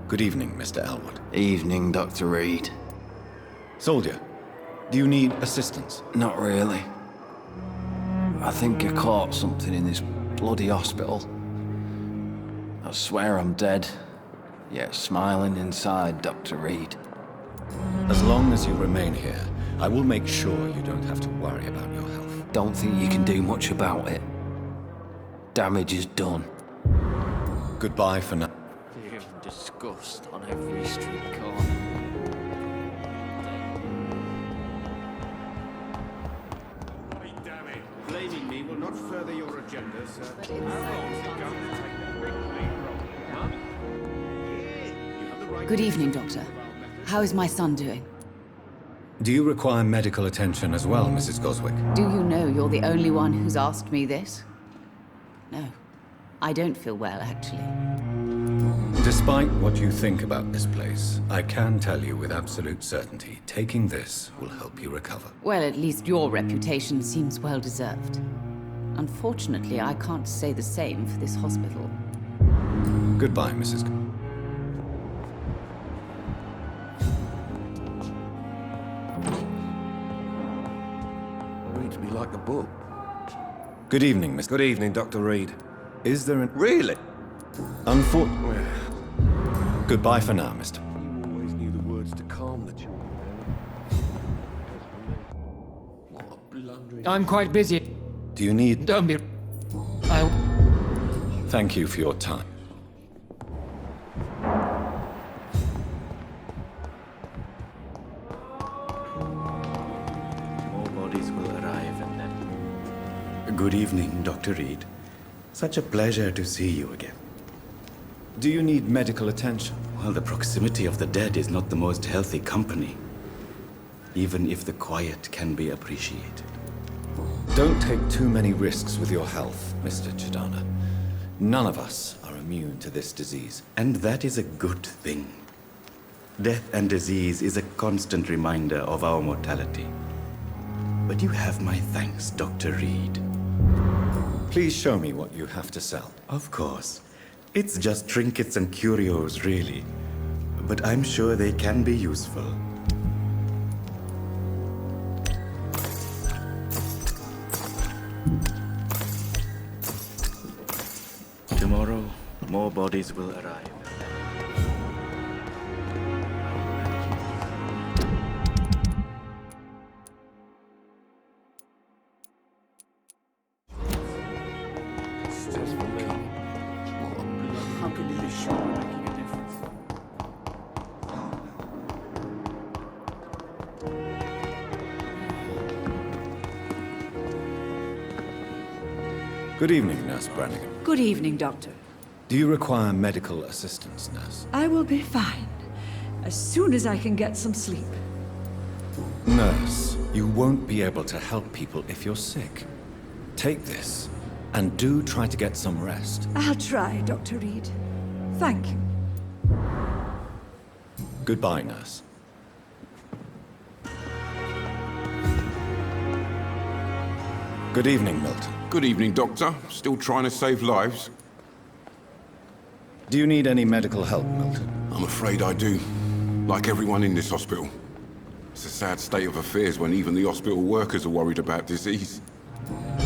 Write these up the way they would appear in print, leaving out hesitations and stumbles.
Good evening, Mr. Elwood. Evening, Dr. Reed. Soldier, do you need assistance? Not really. I think I caught something in this bloody hospital. I swear I'm dead, yet smiling inside, Dr. Reed. As long as you remain here, I will make sure you don't have to worry about your health. Don't think you can do much about it. Damage is done. Goodbye for now. Fear and disgust on every street corner. Damn it. Blaming me will not further your agenda, sir. Good evening, Doctor. How is my son doing? Do you require medical attention as well, Mrs. Goswick? Do you know you're the only one who's asked me this? No. I don't feel well, actually. Despite what you think about this place, I can tell you with absolute certainty, taking this will help you recover. Well, at least your reputation seems well-deserved. Unfortunately, I can't say the same for this hospital. Goodbye, Mrs. Reads me like a book. Good evening, Mr. Good evening, Dr. Reed. Is there an... Really? Unfortunately... Goodbye for now, Mr. You always knew the words to calm the children. What a blundering... I'm quite busy. Do you need... Don't be... Thank you for your time. More bodies will arrive and then... Good evening, Dr. Reed. Such a pleasure to see you again. Do you need medical attention? Well, the proximity of the dead is not the most healthy company, even if the quiet can be appreciated. Don't take too many risks with your health, Mr. Chidana. None of us are immune to this disease. And that is a good thing. Death and disease is a constant reminder of our mortality. But you have my thanks, Dr. Reed. Please show me what you have to sell. Of course. It's just trinkets and curios, really. But I'm sure they can be useful. Tomorrow, more bodies will arrive. How can you be sure we're making a difference? Good evening, Nurse Brannigan. Good evening, Doctor. Do you require medical assistance, Nurse? I will be fine as soon as I can get some sleep. Nurse, You won't be able to help people if you're sick. Take this, and do try to get some rest. I'll try, Dr. Reed. Thank you. Goodbye, nurse. Good evening, Milton. Good evening, Doctor. Still trying to save lives? Do you need any medical help, Milton? I'm afraid I do. Like everyone in this hospital. It's a sad state of affairs when even the hospital workers are worried about disease.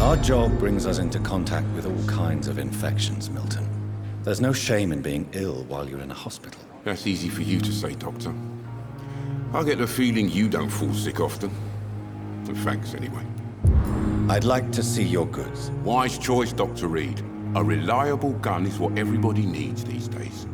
Our job brings us into contact with all kinds of infections, Milton. There's no shame in being ill while you're in a hospital. That's easy for you to say, Doctor. I get the feeling you don't fall sick often. But thanks, anyway. I'd like to see your goods. Wise choice, Dr. Reed. A reliable gun is what everybody needs these days.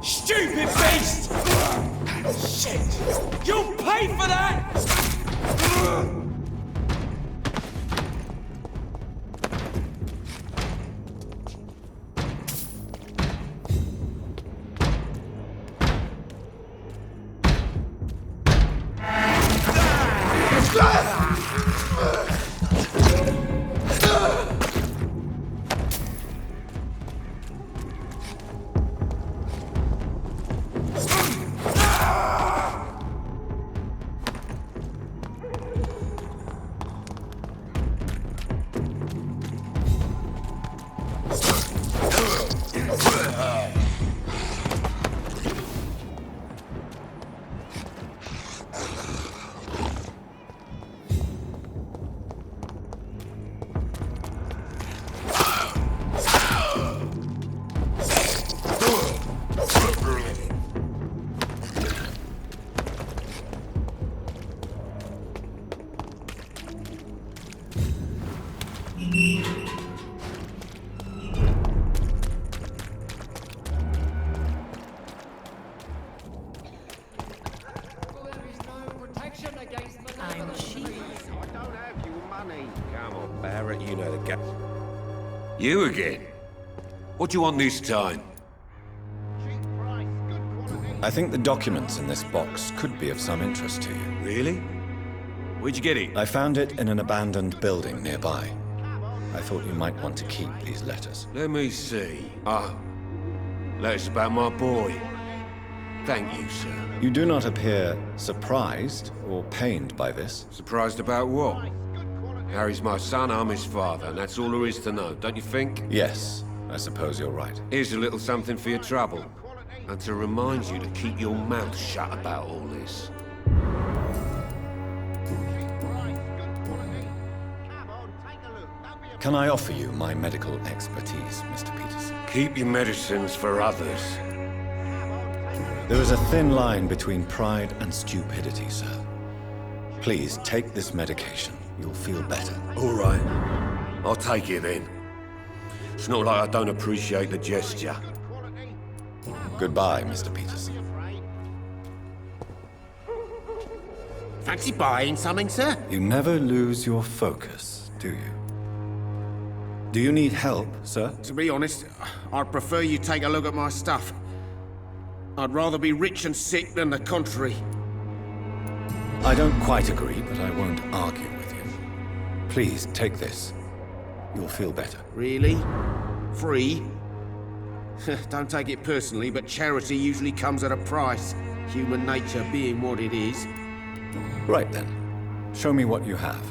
Stupid beast! Shit! You'll pay for that! You again? What do you want this time? I think the documents in this box could be of some interest to you. Really? Where'd you get it? I found it in an abandoned building nearby. I thought you might want to keep these letters. Let me see. Ah, letters about my boy. Thank you, sir. You do not appear surprised or pained by this. Surprised about what? Harry's my son, I'm his father, and that's all there is to know, don't you think? Yes, I suppose you're right. Here's a little something for your trouble. And to remind you to keep your mouth shut about all this. Can I offer you my medical expertise, Mr. Peterson? Keep your medicines for others. There is a thin line between pride and stupidity, sir. Please take this medication. You'll feel better. All right. I'll take it then. It's not like I don't appreciate the gesture. Goodbye, Mr. Peterson. Fancy buying something, sir? You never lose your focus, do you? Do you need help, sir? To be honest, I'd prefer you take a look at my stuff. I'd rather be rich and sick than the contrary. I don't quite agree, but I won't argue with you. Please, take this. You'll feel better. Really? Free? Don't take it personally, but charity usually comes at a price. Human nature being what it is. Right then. Show me what you have.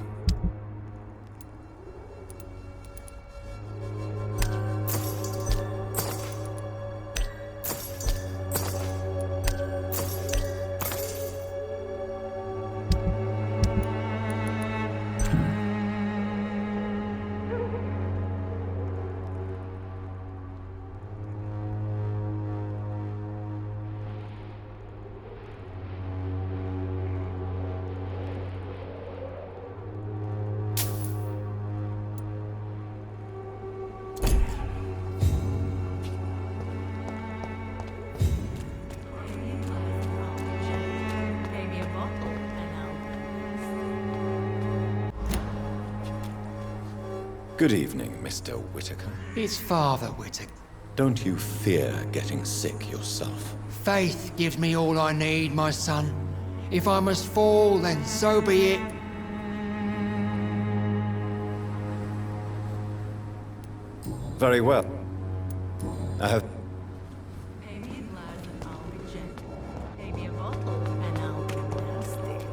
Good evening, Mr. Whitaker. It's Father Whitaker. Don't you fear getting sick yourself? Faith gives me all I need, my son. If I must fall, then so be it. Very well. I have... Pay me in blood and I'll be gentle. Pay me a bottle and I'll be nasty.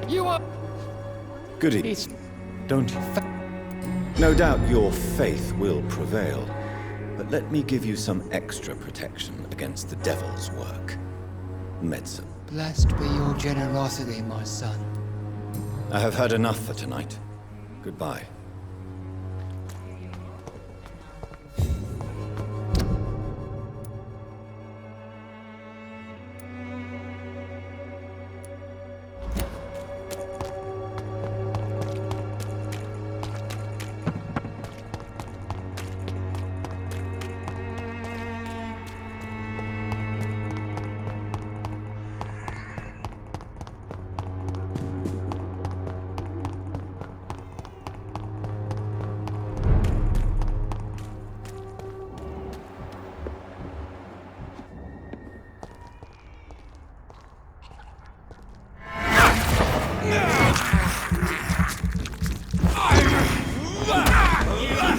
You are... Good evening. Don't you? No doubt your faith will prevail, but let me give you some extra protection against the devil's work. Medicine. Blessed be your generosity, my son. I have had enough for tonight. Goodbye.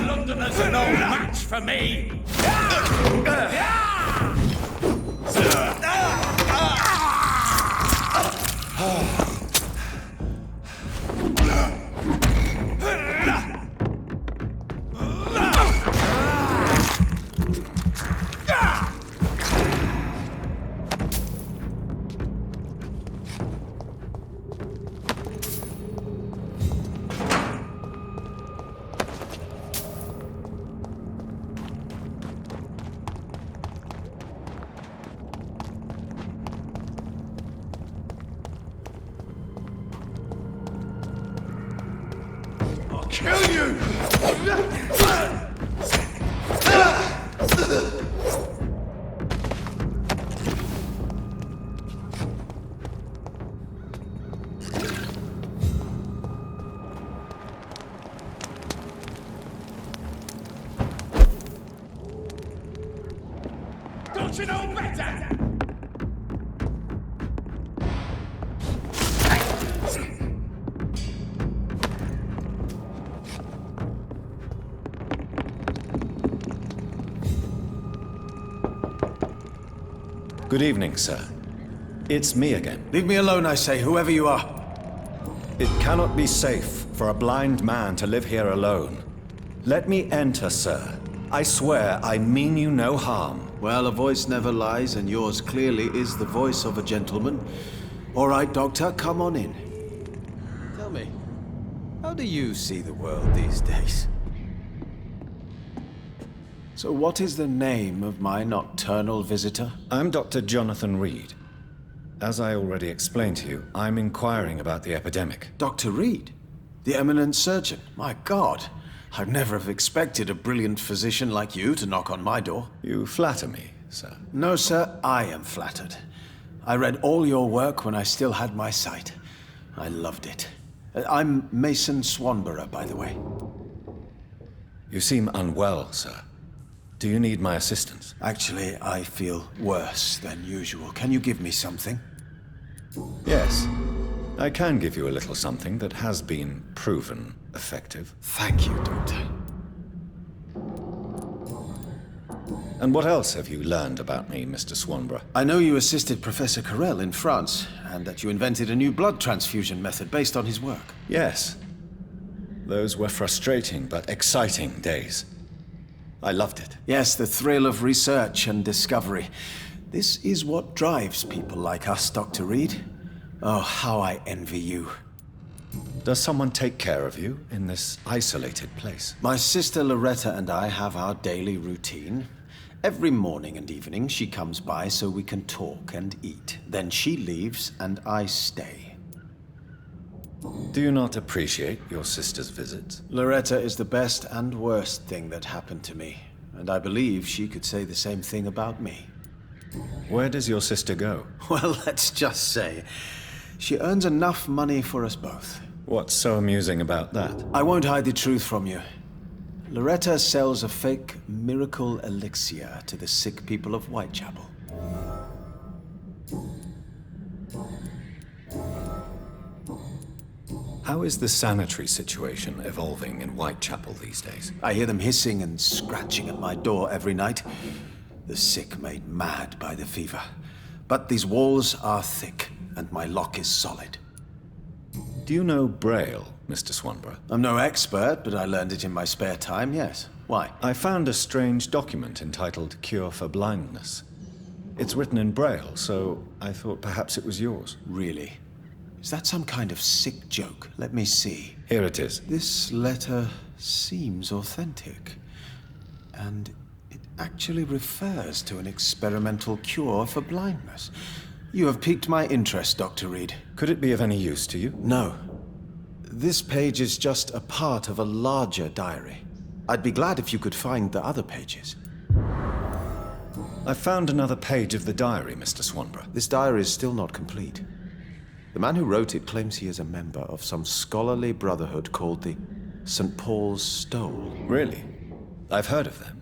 Londoners are no match for me! kill you! Don't you know better? Good evening, sir. It's me again. Leave me alone, I say, whoever you are. It cannot be safe for a blind man to live here alone. Let me enter, sir. I swear I mean you no harm. Well, a voice never lies, and yours clearly is the voice of a gentleman. All right, Doctor, come on in. Tell me, how do you see the world these days? So what is the name of my nocturnal visitor? I'm Dr. Jonathan Reed. As I already explained to you, I'm inquiring about the epidemic. Dr. Reed? The eminent surgeon? My God, I'd never have expected a brilliant physician like you to knock on my door. You flatter me, sir. No, sir, I am flattered. I read all your work when I still had my sight. I loved it. I'm Mason Swanborough, by the way. You seem unwell, sir. Do you need my assistance? Actually, I feel worse than usual. Can you give me something? Yes. I can give you a little something that has been proven effective. Thank you, Doctor. And what else have you learned about me, Mr. Swanborough? I know you assisted Professor Carell in France, and that you invented a new blood transfusion method based on his work. Yes. Those were frustrating but exciting days. I loved it. Yes, the thrill of research and discovery. This is what drives people like us, Dr. Reed. Oh, how I envy you. Does someone take care of you in this isolated place? My sister Loretta and I have our daily routine. Every morning and evening she comes by so we can talk and eat. Then she leaves and I stay. Do you not appreciate your sister's visits? Loretta is the best and worst thing that happened to me, and I believe she could say the same thing about me. Where does your sister go? Well, let's just say, she earns enough money for us both. What's so amusing about that? I won't hide the truth from you. Loretta sells a fake miracle elixir to the sick people of Whitechapel. How is the sanitary situation evolving in Whitechapel these days? I hear them hissing and scratching at my door every night. The sick made mad by the fever. But these walls are thick, and my lock is solid. Do you know Braille, Mr. Swanborough? I'm no expert, but I learned it in my spare time, yes. Why? I found a strange document entitled Cure for Blindness. It's written in Braille, so I thought perhaps it was yours. Really? Is that some kind of sick joke? Let me see. Here it is. This letter seems authentic. And it actually refers to an experimental cure for blindness. You have piqued my interest, Dr. Reed. Could it be of any use to you? No. This page is just a part of a larger diary. I'd be glad if you could find the other pages. I found another page of the diary, Mr. Swanborough. This diary is still not complete. The man who wrote it claims he is a member of some scholarly brotherhood called the St. Paul's Stole. Really? I've heard of them.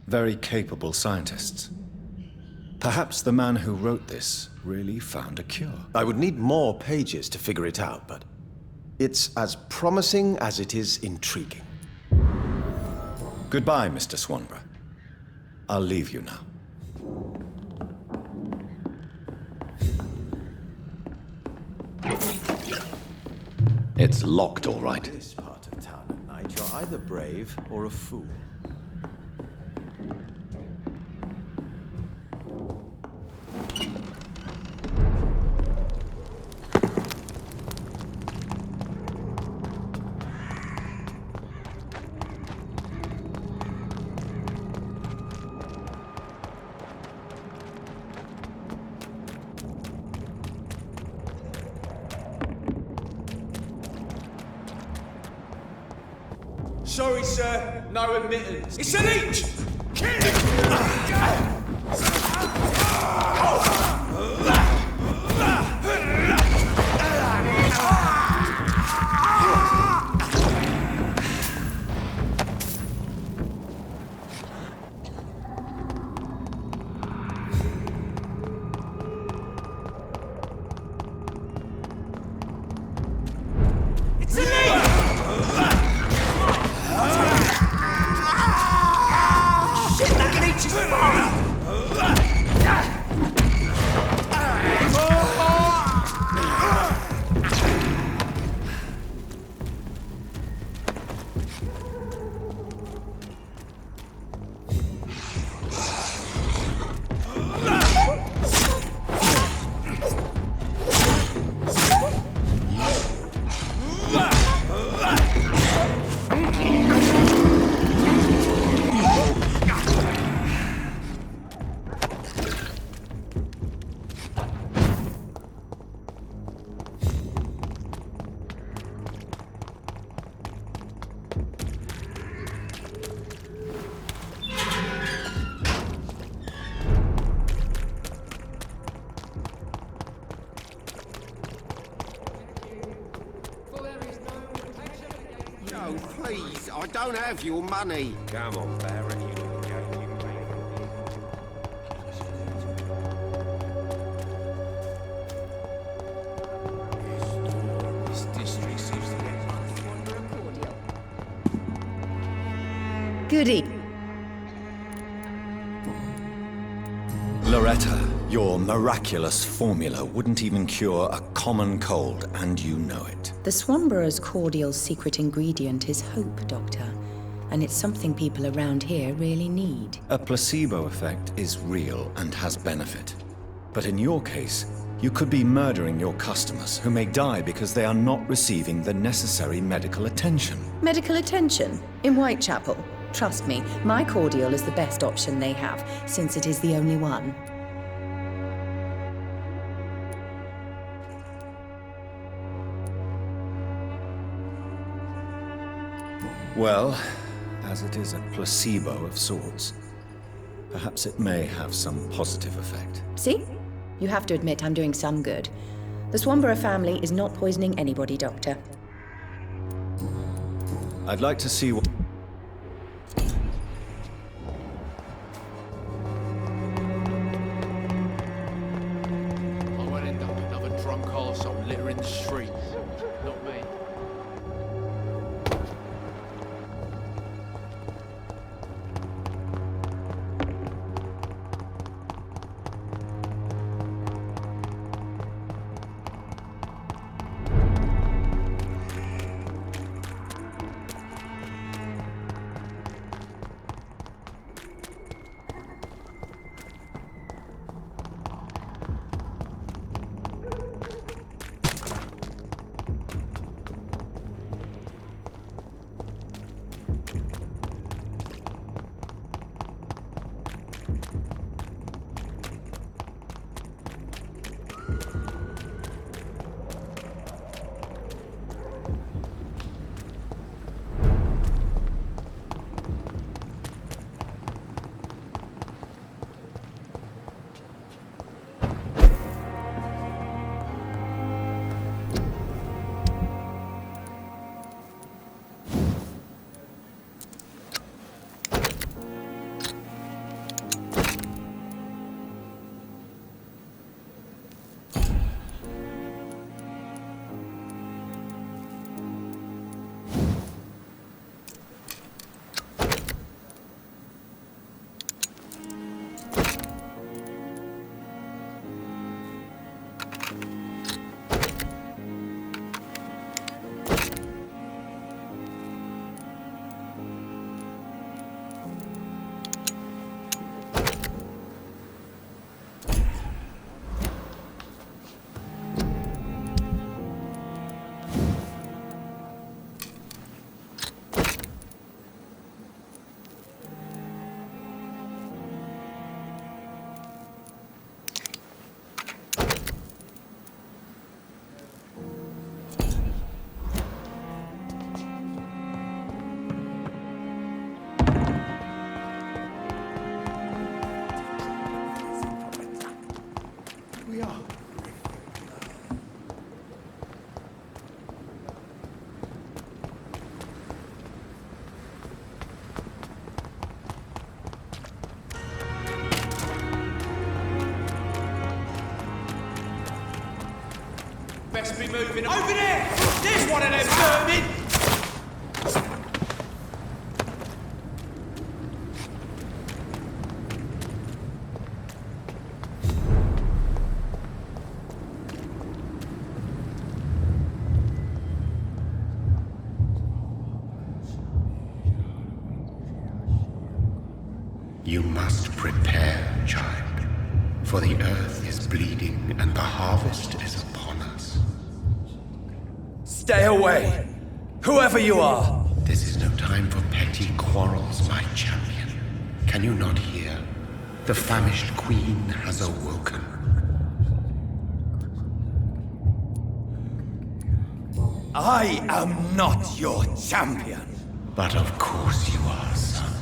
Very capable scientists. Perhaps the man who wrote this really found a cure. I would need more pages to figure it out, but it's as promising as it is intriguing. Goodbye, Mr. Swanborough. I'll leave you now. It's locked, all right. In this part of town at night, you're either brave or a fool. sorry, sir. No admittance. It's a leech! Kill it! No, please, I don't have your money. Come on, Baron, you This district seems to get Good evening. Loretta, your miraculous formula wouldn't even cure a common cold, and you know it. The Swanborough's cordial's secret ingredient is hope, Doctor. And it's something people around here really need. A placebo effect is real and has benefit. But in your case, you could be murdering your customers who may die because they are not receiving the necessary medical attention. Medical attention? In Whitechapel? Trust me, my cordial is the best option they have, since it is the only one. Well, as it is a placebo of sorts, perhaps it may have some positive effect. See? You have to admit I'm doing some good. The Swanborough family is not poisoning anybody, Doctor. I'd like to see what... I won't end up another drunk arsehole littering the streets. Not me. Best be moving. Over there! There's one of them vermin! You must prepare, child, for the earth is bleeding and the harvest is upon us. Stay away! Whoever you are! This is no time for petty quarrels, my champion. Can you not hear? The famished queen has awoken. I am not your champion! But of course you are, son.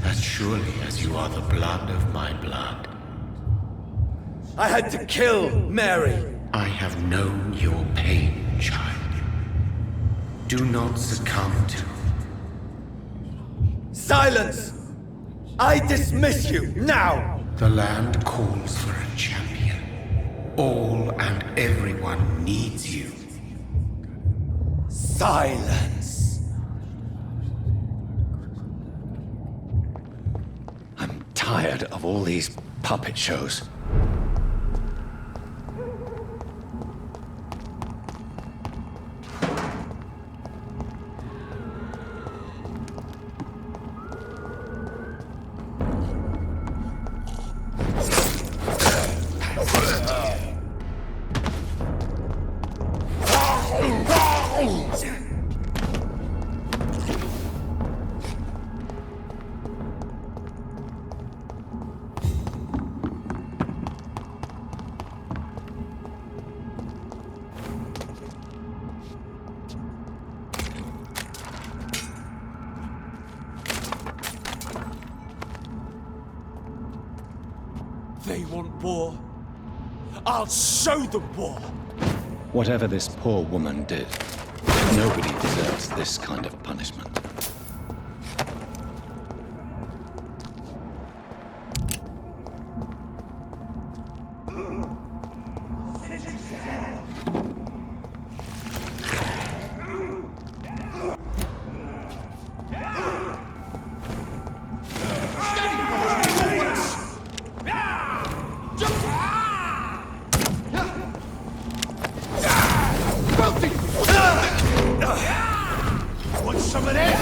As surely as you are the blood of my blood. I had to kill Mary! I have known your pain, child. Do not succumb to... Silence! I dismiss you, now! The land calls for a champion. All and everyone needs you. Silence! I'm tired of all these puppet shows. They want war. I'll show them war! Whatever this poor woman did, nobody deserves this kind of punishment. Want some of this?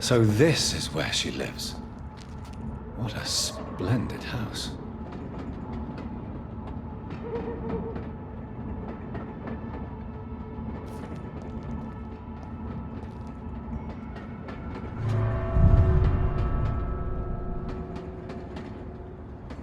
So this is where she lives. What a splendid house.